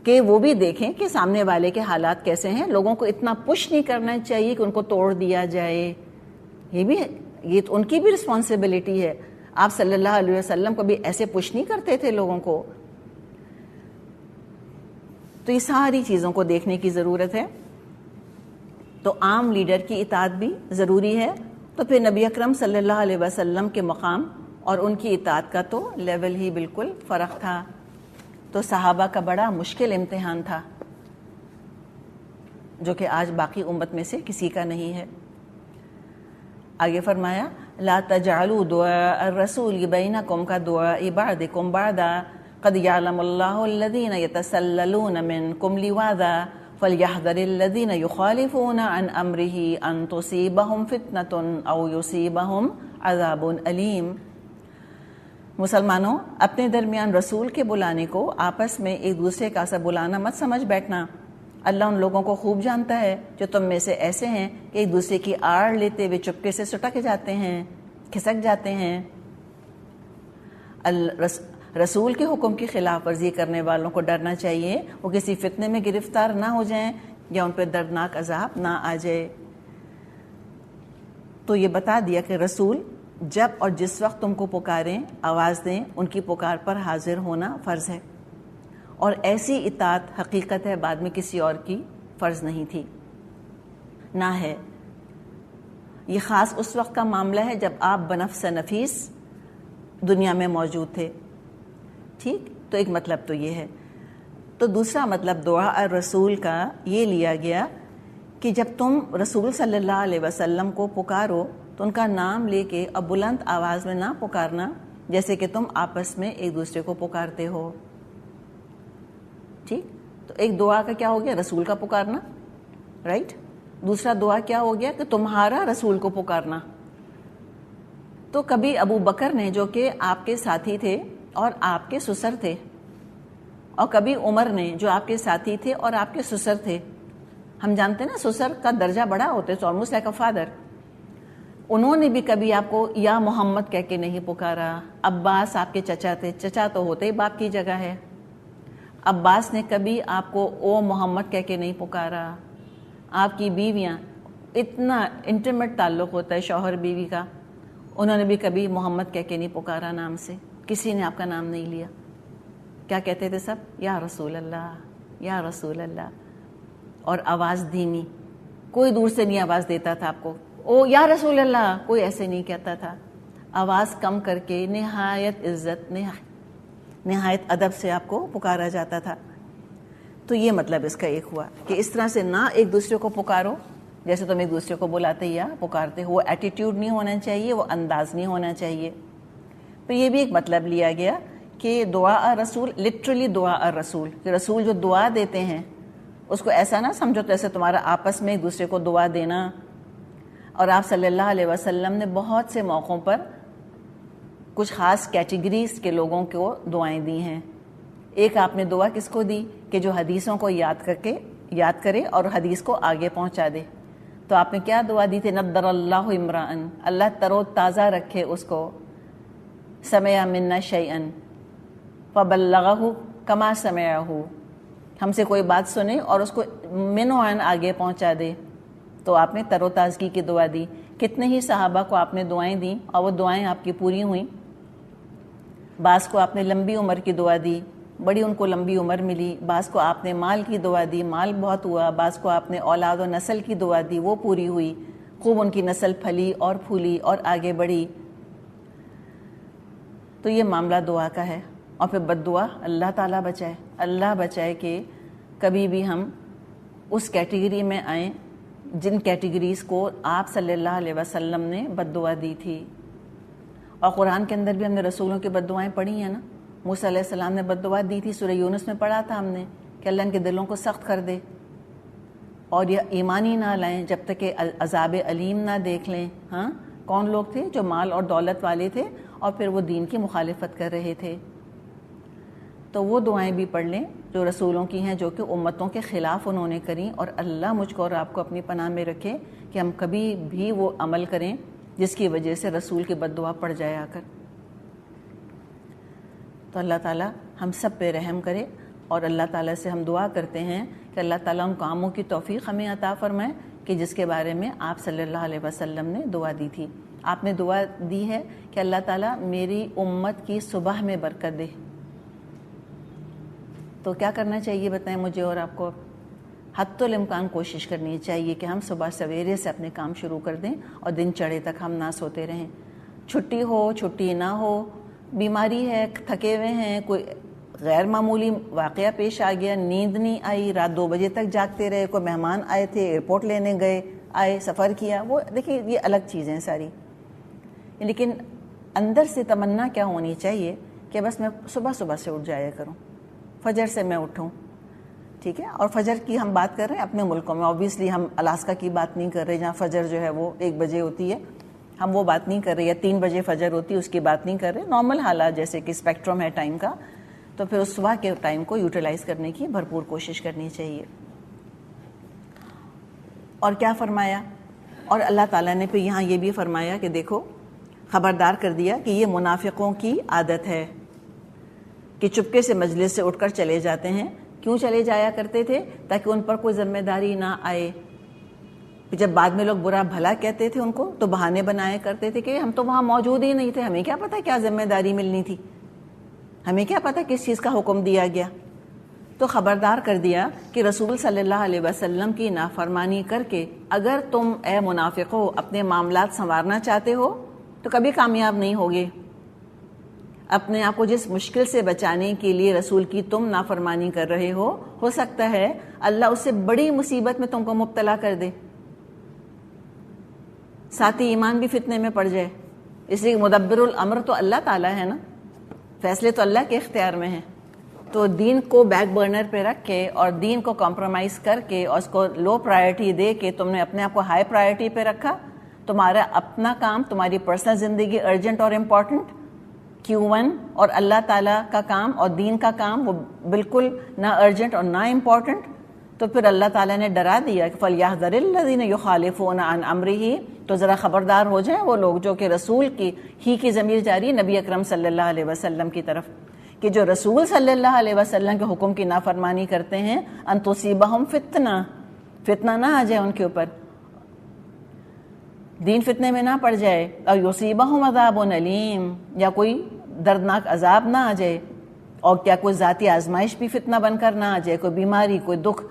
کہ وہ بھی دیکھیں کہ سامنے والے کے حالات کیسے ہیں. لوگوں کو اتنا پش نہیں کرنا چاہیے کہ ان کو توڑ دیا جائے. یہ تو ان کی بھی رسپانسبلٹی ہے. آپ صلی اللہ علیہ وسلم کو بھی ایسے پش نہیں کرتے تھے لوگوں کو. تو یہ ساری چیزوں کو دیکھنے کی ضرورت ہے. تو عام لیڈر کی اطاعت بھی ضروری ہے. تو پھر نبی اکرم صلی اللہ علیہ وسلم کے مقام اور ان کی اطاعت کا تو لیول ہی بالکل فرق تھا. تو صحابہ کا بڑا مشکل امتحان تھا جو کہ آج باقی امت میں سے کسی کا نہیں ہے. آگے فرمایا لا تجعلوا دعاء الرسول بینکم کدعاء بعضکم بعضا قد یعلم اللہ الذین یتسللون منکم لواذا فلیحذر الذین یخالفون عن امرہ ان تصیبہم فتنۃ او یصیبہم عذاب علیم. مسلمانوں، اپنے درمیان رسول کے بلانے کو آپس میں ایک دوسرے کا سا بلانا مت سمجھ بیٹھنا. اللہ ان لوگوں کو خوب جانتا ہے جو تم میں سے ایسے ہیں کہ ایک دوسرے کی آڑ لیتے ہوئے چپکے سے سٹک جاتے ہیں، کھسک جاتے ہیں. رسول کے حکم کی خلاف ورزی کرنے والوں کو ڈرنا چاہیے وہ کسی فتنے میں گرفتار نہ ہو جائیں یا ان پہ دردناک عذاب نہ آ جائے. تو یہ بتا دیا کہ رسول جب اور جس وقت تم کو پکاریں، آواز دیں، ان کی پکار پر حاضر ہونا فرض ہے. اور ایسی اطاعت حقیقت ہے بعد میں کسی اور کی فرض نہیں تھی، نہ ہے. یہ خاص اس وقت کا معاملہ ہے جب آپ بنفس نفیس دنیا میں موجود تھے. ٹھیک، تو ایک مطلب تو یہ ہے. تو دوسرا مطلب دعا الرسول کا یہ لیا گیا کہ جب تم رسول صلی اللہ علیہ وسلم کو پکارو تو ان کا نام لے کے اب بلند آواز میں نہ پکارنا جیسے کہ تم آپس میں ایک دوسرے کو پکارتے ہو. ٹھیک، تو ایک دعا کا کیا ہو گیا؟ رسول کا پکارنا، رائٹ. دوسرا دعا کیا ہو گیا کہ تمہارا رسول کو پکارنا. تو کبھی ابو بکر نے جو کہ آپ کے ساتھی تھے اور آپ کے سسر تھے، اور کبھی عمر نے جو آپ کے ساتھی تھے اور آپ کے سسر تھے. ہم جانتے ہیں نا سسر کا درجہ بڑا ہوتا ہے، آلموسٹ لائک اے فادر. انہوں نے بھی کبھی آپ کو یا محمد کہہ کے نہیں پکارا. عباس آپ کے چچا تھے، چچا تو ہوتے ہی باپ کی جگہ ہے. عباس نے کبھی آپ کو او محمد کہہ کے نہیں پکارا. آپ کی بیویاں، اتنا انٹیمیٹ تعلق ہوتا ہے شوہر بیوی کا، انہوں نے بھی کبھی محمد کہہ کے نہیں پکارا نام سے. کسی نے آپ کا نام نہیں لیا. کیا کہتے تھے سب؟ یا رسول اللہ، یا رسول اللہ. اور آواز دھیمی، کوئی دور سے نہیں آواز دیتا تھا آپ کو او یا رسول اللہ، کوئی ایسے نہیں کہتا تھا. آواز کم کر کے نہایت عزت، نہایت ادب سے آپ کو پکارا جاتا تھا. تو یہ مطلب اس کا ایک ہوا کہ اس طرح سے نہ ایک دوسرے کو پکارو جیسے تم ایک دوسرے کو بلاتے یا پکارتے ہو. وہ ایٹیٹیوڈ نہیں ہونا چاہیے، وہ انداز نہیں ہونا چاہیے. تو یہ بھی ایک مطلب لیا گیا کہ دعا رسول، لٹرلی دعا رسول، کہ رسول جو دعا دیتے ہیں اس کو ایسا نہ سمجھو جیسے تمہارا آپس میں ایک دوسرے کو دعا دینا. اور آپ صلی اللہ علیہ وسلم نے بہت سے موقعوں پر کچھ خاص کیٹیگریز کے لوگوں کو دعائیں دی ہیں. ایک آپ نے دعا کس کو دی کہ جو حدیثوں کو یاد کرے اور حدیث کو آگے پہنچا دے. تو آپ نے کیا دعا دی تھی؟ نضر اللہ امرأن، اللہ تر و تازہ رکھے اس کو، سمع منا شیئا فبلغہ کما سمعہ، ہم سے کوئی بات سنے اور اس کو من و عن آگے پہنچا دے. تو آپ نے تر و تازگی کی دعا دی. کتنے ہی صحابہ کو آپ نے دعائیں دیں اور وہ دعائیں آپ کی پوری ہوئیں. بعض کو آپ نے لمبی عمر کی دعا دی، بڑی ان کو لمبی عمر ملی. بعض کو آپ نے مال کی دعا دی، مال بہت ہوا. بعض کو آپ نے اولاد و نسل کی دعا دی، وہ پوری ہوئی. خوب ان کی نسل پھلی اور پھولی اور آگے بڑھی. تو یہ معاملہ دعا کا ہے. اور پھر بد دعا، اللہ تعالیٰ بچائے، اللہ بچائے کہ کبھی بھی ہم اس کیٹیگری میں آئیں جن کیٹیگریز کو آپ صلی اللہ علیہ وسلم نے بد دعا دی تھی. اور قرآن کے اندر بھی ہم نے رسولوں کی بد دعائیں پڑھی ہیں نا. موسیٰ علیہ السلام نے بد دعا دی تھی، سورہ یونس میں پڑھا تھا ہم نے کہ اللہ ان کے دلوں کو سخت کر دے. اور یہ ایمان ہی نہ لائیں جب تک کہ عذاب علیم نہ دیکھ لیں. ہاں کون لوگ تھے جو مال اور دولت والے تھے اور پھر وہ دین کی مخالفت کر رہے تھے. تو وہ دعائیں بھی پڑھ لیں جو رسولوں کی ہیں، جو کہ امتوں کے خلاف انہوں نے کریں، اور اللہ مجھ کو اور آپ کو اپنی پناہ میں رکھے کہ ہم کبھی بھی وہ عمل کریں جس کی وجہ سے رسول کی بد دعا پڑ جائے آ کر. تو اللہ تعالیٰ ہم سب پہ رحم کرے، اور اللہ تعالیٰ سے ہم دعا کرتے ہیں کہ اللہ تعالیٰ ان کاموں کی توفیق ہمیں عطا فرمائے کہ جس کے بارے میں آپ صلی اللہ علیہ وسلم نے دعا دی تھی. آپ نے دعا دی ہے کہ اللہ تعالیٰ میری امت کی صبح میں برکت دے. تو کیا کرنا چاہیے بتائیں مجھے اور آپ کو؟ حتی الامکان کوشش کرنی چاہیے کہ ہم صبح سویرے سے اپنے کام شروع کر دیں اور دن چڑھے تک ہم نہ سوتے رہیں. چھٹی ہو چھٹی نہ ہو، بیماری ہے، تھکے ہوئے ہیں، کوئی غیر معمولی واقعہ پیش آ گیا، نیند نہیں آئی، رات 2 بجے تک جاگتے رہے، کوئی مہمان آئے تھے، ایئرپورٹ لینے گئے، آئے، سفر کیا، وہ دیکھیں یہ الگ چیزیں ہیں ساری. لیکن اندر سے تمنا کیا ہونی چاہیے کہ بس میں صبح صبح سے اٹھ جایا کروں، فجر سے میں اٹھوں. ٹھیک ہے، اور فجر کی ہم بات کر رہے ہیں اپنے ملکوں میں، اوبیسلی ہم الاسکا کی بات نہیں کر رہے جہاں فجر جو ہے وہ 1 بجے ہوتی ہے، ہم وہ بات نہیں کر رہے، یا 3 بجے فجر ہوتی ہے اس کی بات نہیں کر رہے. نارمل حالات جیسے کہ اسپیکٹرم ہے ٹائم کا، تو پھر اس صبح کے ٹائم کو یوٹیلائز کرنے کی بھرپور کوشش کرنی چاہیے. اور کیا فرمایا؟ اور اللہ تعالیٰ نے پھر یہاں یہ بھی فرمایا کہ دیکھو، خبردار کر دیا کہ یہ منافقوں کی عادت ہے کہ چپکے سے مجلس سے اٹھ کر چلے جاتے ہیں. کیوں چلے جایا کرتے تھے؟ تاکہ ان پر کوئی ذمہ داری نہ آئے. جب بعد میں لوگ برا بھلا کہتے تھے ان کو تو بہانے بنایا کرتے تھے کہ ہم تو وہاں موجود ہی نہیں تھے، ہمیں کیا پتہ کیا ذمہ داری ملنی تھی، ہمیں کیا پتہ کس چیز کا حکم دیا گیا. تو خبردار کر دیا کہ رسول صلی اللہ علیہ وسلم کی نافرمانی کر کے اگر تم اے منافقو اپنے معاملات سنوارنا چاہتے ہو تو کبھی کامیاب نہیں ہوگے. اپنے آپ کو جس مشکل سے بچانے کے لیے رسول کی تم نافرمانی کر رہے ہو سکتا ہے اللہ اس سے بڑی مصیبت میں تم کو مبتلا کر دے، ساتھی ایمان بھی فتنے میں پڑ جائے. اس لیے مدبر الامر تو اللہ تعالیٰ ہے نا، فیصلے تو اللہ کے اختیار میں ہیں. تو دین کو بیک برنر پہ رکھ کے اور دین کو کمپرومائز کر کے اور اس کو لو پرائرٹی دے کے تم نے اپنے آپ کو ہائی پرائرٹی پہ رکھا. تمہارا اپنا کام، تمہاری پرسنل زندگی ارجنٹ اور امپورٹنٹ Q1، اور اللہ تعالیٰ کا کام اور دین کا کام وہ بالکل نہ ارجنٹ اور نہ امپورٹنٹ. تو پھر اللہ تعالیٰ نے ڈرا دیا کہ فَلْيَحْذَرِ الَّذِينَ يُخَالِفُونَ عَنْ أَمْرِهِ، تو ذرا خبردار ہو جائیں وہ لوگ جو کہ رسول کی ضمیر جاری نبی اکرم صلی اللہ علیہ وسلم کی طرف، کہ جو رسول صلی اللہ علیہ وسلم کے حکم کی نافرمانی کرتے ہیں، ان تصیبہم فتنہ نہ آ جائے ان کے اوپر، دین فتنے میں نہ پڑ جائے، اور یصیبہم عذاب علیم، یا کوئی دردناک عذاب نہ آ جائے، اور کیا کوئی ذاتی آزمائش بھی فتنہ بن کر نہ آ جائے، کوئی بیماری، کوئی دکھ.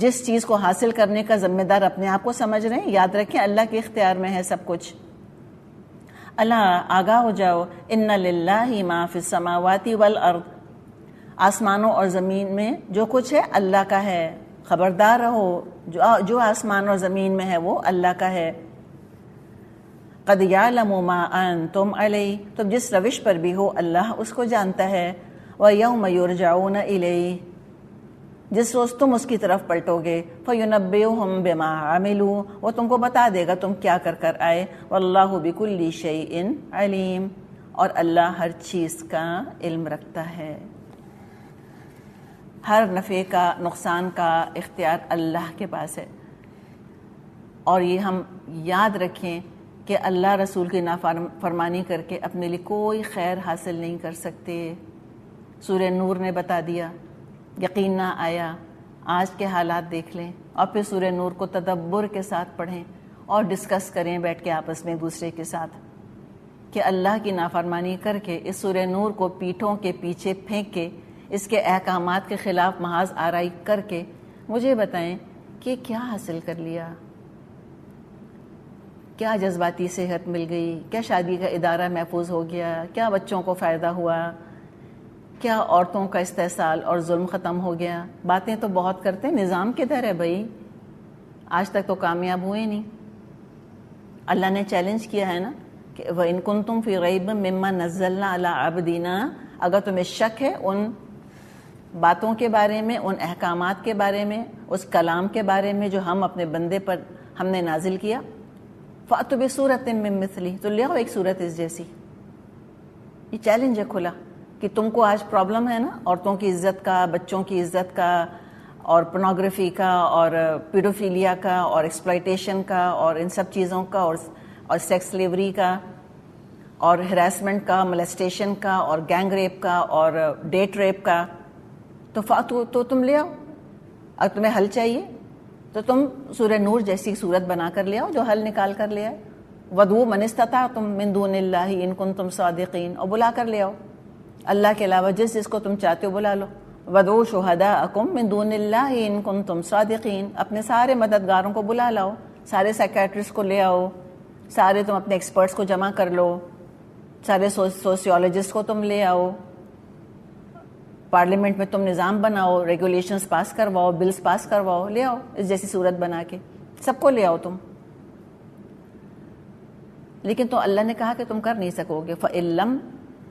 جس چیز کو حاصل کرنے کا ذمہ دار اپنے آپ کو سمجھ رہے ہیں، یاد رکھیں اللہ کے اختیار میں ہے سب کچھ. اللہ آگاہ ہو جاؤ، ان للہ ما فی السماوات والارض، آسمانوں اور زمین میں جو کچھ ہے اللہ کا ہے. خبردار رہو، جو آسمان اور زمین میں ہے وہ اللہ کا ہے. قد یعلم ما انتم علیہ، تم جس روش پر بھی ہو اللہ اس کو جانتا ہے. ویوم یرجعون الیہ، جس روز تم اس کی طرف پلٹو گے، فینبئہم بما عملوا، وہ تم کو بتا دے گا تم کیا کر کر آئے. واللہ بکل شیء علیم، اور اللہ ہر چیز کا علم رکھتا ہے. ہر نفع کا نقصان کا اختیار اللہ کے پاس ہے. اور یہ ہم یاد رکھیں کہ اللہ رسول کی نافرمانی کر کے اپنے لیے کوئی خیر حاصل نہیں کر سکتے. سورہ نور نے بتا دیا، یقین نہ آیا آج کے حالات دیکھ لیں اور پھر سورہ نور کو تدبر کے ساتھ پڑھیں اور ڈسکس کریں بیٹھ کے آپس میں دوسرے کے ساتھ کہ اللہ کی نافرمانی کر کے اس سورہ نور کو پیٹھوں کے پیچھے پھینک کے اس کے احکامات کے خلاف محاذ آرائی کر کے مجھے بتائیں کہ کیا حاصل کر لیا، کیا جذباتی صحت مل گئی، کیا شادی کا ادارہ محفوظ ہو گیا، کیا بچوں کو فائدہ ہوا، کیا عورتوں کا استحصال اور ظلم ختم ہو گیا. باتیں تو بہت کرتے ہیں، نظام کدھر ہے بھائی؟ آج تک تو کامیاب ہوئے نہیں. اللہ نے چیلنج کیا ہے نا کہ وَإِن كُنتُمْ فِي رَيْبٍ مِّمَّا نَزَّلْنَا عَلَىٰ عَبْدِنَا، اگر تمہیں شک ہے ان باتوں کے بارے میں، ان احکامات کے بارے میں، اس کلام کے بارے میں جو ہم اپنے بندے پر ہم نے نازل کیا. فَأْتُوا بِسُورَةٍ مِّن مِّثْلِهِ، تو لے آؤ ایک صورت اس جیسی. یہ چیلنج ہے کھلا کہ تم کو آج پرابلم ہے نا عورتوں کی عزت کا، بچوں کی عزت کا، اور پورنوگرافی کا، اور پیڈوفیلیا کا، اور ایکسپلائٹیشن کا، اور ان سب چیزوں کا، اور سیکس سلیوری کا، اور ہراسمنٹ کا، ملیسٹیشن کا، اور گینگ ریپ کا، اور ڈیٹ ریپ کا. تو تم لے آؤ. اگر تمہیں حل چاہیے تو تم سورہ نور جیسی صورت بنا کر لے آؤ جو حل نکال کر لے آئے. وَدْعُوا مَنِ اسْتَطَعْتُم مِّن دُونِ اللَّهِ إِن كُنتُم صَادِقِينَ، اور بلا کر لے آؤ اللہ کے علاوہ جس کو تم چاہتے ہو بلا لو. وَدْعُوا شُهَدَاءَكُم مِّن دُونِ اللَّهِ إِن كُنتُم صَادِقِينَ، اپنے سارے مددگاروں کو بلا لاؤ، سارے سائیکیٹرسٹ کو لے آؤ، سارے تم اپنے ایکسپرٹس کو جمع کر لو، سارے سوسیولوجسٹ کو تم لے آؤ، پارلیمنٹ میں تم نظام بناؤ، ریگولیشنز پاس کرواؤ، بلز پاس کرواؤ، لے آؤ اس جیسی صورت بنا کے، سب کو لے آؤ تم. لیکن تو اللہ نے کہا کہ تم کر نہیں سکو گے. فَإِن لَّمْ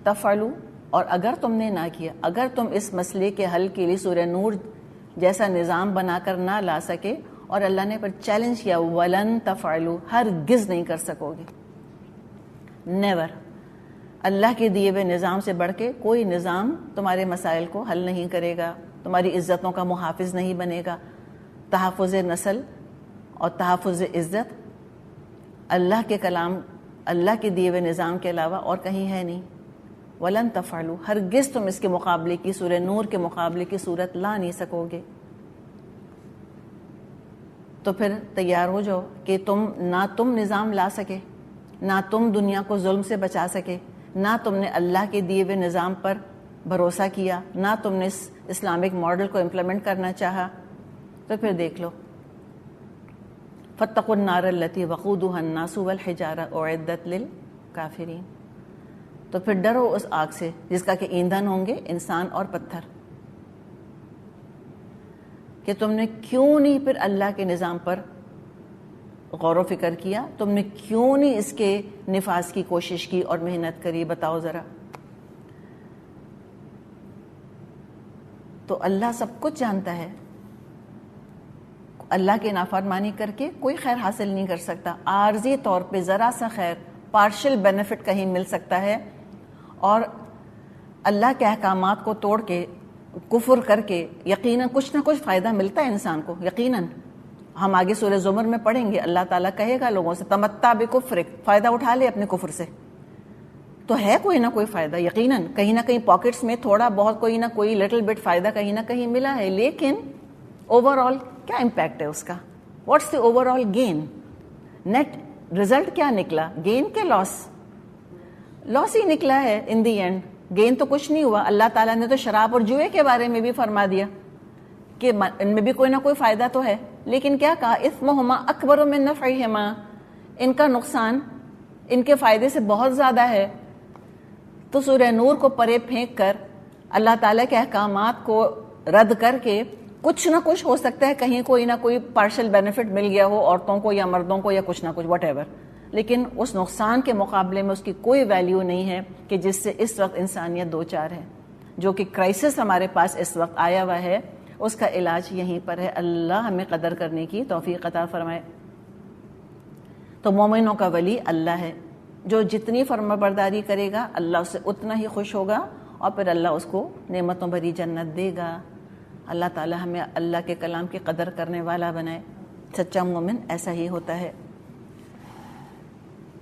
تَفْعَلُوا، اور اگر تم نے نہ کیا، اگر تم اس مسئلے کے حل کے لیے سورہ نور جیسا نظام بنا کر نہ لا سکے، اور اللہ نے پر چیلنج کیا وَلَن تَفْعَلُوا، ہرگز نہیں کر سکو گے، نیور. اللہ کے دیے ہوئے نظام سے بڑھ کے کوئی نظام تمہارے مسائل کو حل نہیں کرے گا، تمہاری عزتوں کا محافظ نہیں بنے گا. تحفظ نسل اور تحفظ عزت اللہ کے کلام، اللہ کے دیے ہوئے نظام کے علاوہ اور کہیں ہے نہیں. وَلَن تَفْعَلُوا، ہرگز تم اس کے مقابلے کی، سورہ نور کے مقابلے کی صورت لا نہیں سکو گے. تو پھر تیار ہو جاؤ کہ نہ تم نظام لا سکے، نہ تم دنیا کو ظلم سے بچا سکے، نہ تم نے اللہ کے دیے ہوئے نظام پر بھروسہ کیا، نہ تم نے اس اسلامک ماڈل کو امپلیمنٹ کرنا چاہا. تو پھر دیکھ لو. فَاتَّقُوا النَّارَ الَّتِي وَقُودُهَا النَّاسُ وَالْحِجَارَةُ أُعِدَّتْ لِلْكَافِرِينَ، تو پھر ڈرو اس آگ سے جس کا کہ ایندھن ہوں گے انسان اور پتھر. کہ تم نے کیوں نہیں پھر اللہ کے نظام پر غور و فکر کیا، تم نے کیوں نہیں اس کے نفاذ کی کوشش کی اور محنت کری، بتاؤ ذرا. تو اللہ سب کچھ جانتا ہے. اللہ کی نافرمانی کر کے کوئی خیر حاصل نہیں کر سکتا. عارضی طور پہ ذرا سا خیر، پارشل بینیفٹ کہیں مل سکتا ہے، اور اللہ کے احکامات کو توڑ کے کفر کر کے یقیناً کچھ نہ کچھ فائدہ ملتا ہے انسان کو. یقیناً ہم آگے سورہ زمر میں پڑھیں گے، اللہ تعالیٰ کہے گا لوگوں سے تمتع بکفرک، فائدہ اٹھا لے اپنے کفر سے. تو ہے کوئی نہ کوئی فائدہ، یقیناً کہیں نہ کہیں پاکٹس میں تھوڑا بہت کوئی نہ کوئی لٹل بٹ فائدہ کہیں نہ کہیں ملا ہے. لیکن اوور آل کیا امپیکٹ ہے اس کا؟ What's the overall gain? Net result کیا نکلا؟ گین کے لاس ہی نکلا ہے ان دی اینڈ. گین تو کچھ نہیں ہوا. اللہ تعالیٰ نے تو شراب اور جوئے کے بارے میں بھی فرما دیا کہ ان میں بھی کوئی نہ کوئی فائدہ تو ہے، لیکن کیا کہا؟ اثمہما اکبر من نفعہما، ان کا نقصان ان کے فائدے سے بہت زیادہ ہے. تو سورہ نور کو پرے پھینک کر اللہ تعالیٰ کے احکامات کو رد کر کے کچھ نہ کچھ ہو سکتا ہے، کہیں کوئی نہ کوئی پارشل بینیفٹ مل گیا ہو عورتوں کو یا مردوں کو یا کچھ نہ کچھ واٹ ایور، لیکن اس نقصان کے مقابلے میں اس کی کوئی ویلیو نہیں ہے کہ جس سے اس وقت انسانیت دو چار ہے. جو کہ کرائسس ہمارے پاس اس وقت آیا ہوا ہے، اس کا علاج یہیں پر ہے. اللہ ہمیں قدر کرنے کی توفیق عطا فرمائے. تو مومنوں کا ولی اللہ ہے، جو جتنی فرما برداری کرے گا اللہ اس سے اتنا ہی خوش ہوگا، اور پھر اللہ اس کو نعمتوں بھری جنت دے گا. اللہ تعالی ہمیں اللہ کے کلام کی قدر کرنے والا بنائے. سچا مومن ایسا ہی ہوتا ہے.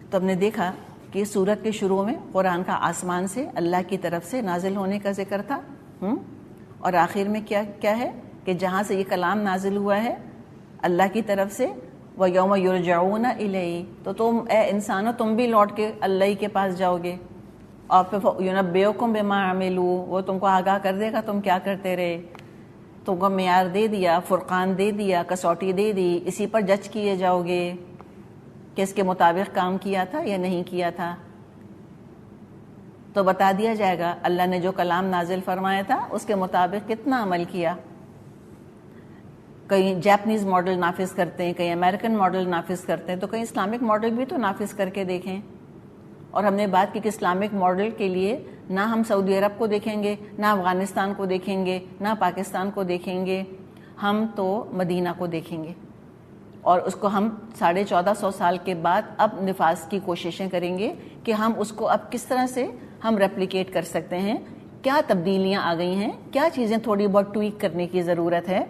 تو ہم نے دیکھا کہ سورت کے شروع میں قرآن کا آسمان سے اللہ کی طرف سے نازل ہونے کا ذکر تھا، اور آخر میں کیا ہے کہ جہاں سے یہ کلام نازل ہوا ہے اللہ کی طرف سے، وَيَوْمَ يُرْجَعُونَ إِلَيْهِ، تو تم اے انسانو تم بھی لوٹ کے اللہ ہی کے پاس جاؤ گے، اور پھر يُنَبِّئُكُم بِمَا عَمِلُوا، وہ تم کو آگاہ کر دے گا تم کیا کرتے رہے. تم کو معیار دے دیا، فرقان دے دیا، کسوٹی دے دی، اسی پر جج کیے جاؤ گے کہ اس کے مطابق کام کیا تھا یا نہیں کیا تھا. تو بتا دیا جائے گا اللہ نے جو کلام نازل فرمایا تھا اس کے مطابق کتنا عمل کیا. کہیں جاپنیز ماڈل نافذ کرتے ہیں، کہیں امریکن ماڈل نافذ کرتے ہیں، تو کہیں اسلامک ماڈل بھی تو نافذ کر کے دیکھیں. اور ہم نے بات کی کہ اسلامک ماڈل کے لیے نہ ہم سعودی عرب کو دیکھیں گے، نہ افغانستان کو دیکھیں گے، نہ پاکستان کو دیکھیں گے، ہم تو مدینہ کو دیکھیں گے، اور اس کو ہم 1450 سال کے بعد اب نفاذ کی کوششیں کریں گے کہ ہم اس کو اب کس طرح سے ہم ریپلیکیٹ کر سکتے ہیں، کیا تبدیلیاں آ گئی ہیں، کیا چیزیں تھوڑی بہت ٹویک کرنے کی ضرورت ہے،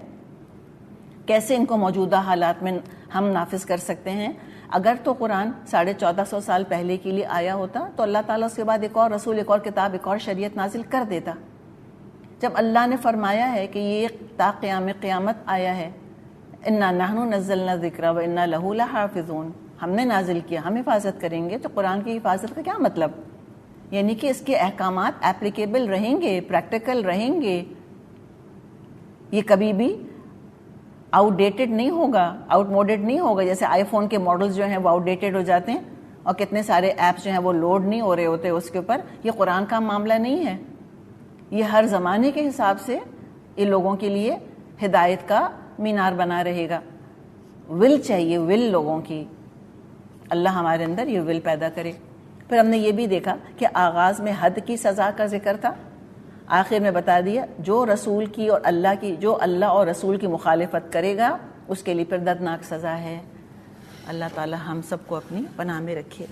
کیسے ان کو موجودہ حالات میں ہم نافذ کر سکتے ہیں۔ اگر تو قرآن 1450 سال پہلے کے لیے آیا ہوتا تو اللہ تعالیٰ اس کے بعد ایک اور رسول، ایک اور کتاب، ایک اور شریعت نازل کر دیتا۔ جب اللہ نے فرمایا ہے کہ یہ تا قیام قیامت آیا ہے، انا نحن نزلنا الذکر و انا لہ لحافظون، ہم نے نازل کیا، ہم حفاظت کریں گے، تو قرآن کی حفاظت کا کیا مطلب؟ یعنی کہ اس کے احکامات ایپلیکیبل رہیں گے، پریکٹیکل رہیں گے، یہ کبھی بھی آؤٹ ڈیٹڈ نہیں ہوگا، آؤٹ موڈڈ نہیں ہوگا۔ جیسے آئی فون کے ماڈلز جو ہیں وہ آؤٹ ڈیٹڈ ہو جاتے ہیں اور کتنے سارے ایپس جو ہیں وہ لوڈ نہیں ہو رہے ہوتے اس کے اوپر، یہ قرآن کا معاملہ نہیں ہے۔ یہ ہر زمانے کے حساب سے ان لوگوں کے لیے ہدایت کا مینار بنا رہے گا۔ ول چاہیے، ول لوگوں کی، اللہ ہمارے اندر یہ ول پیدا کرے۔ پھر ہم نے یہ بھی دیکھا کہ آغاز میں حد کی سزا کا ذکر تھا، آخر میں بتا دیا جو رسول کی اور اللہ کی، جو اللہ اور رسول کی مخالفت کرے گا اس کے لیے پھر دردناک سزا ہے۔ اللہ تعالی ہم سب کو اپنی پناہ میں رکھے۔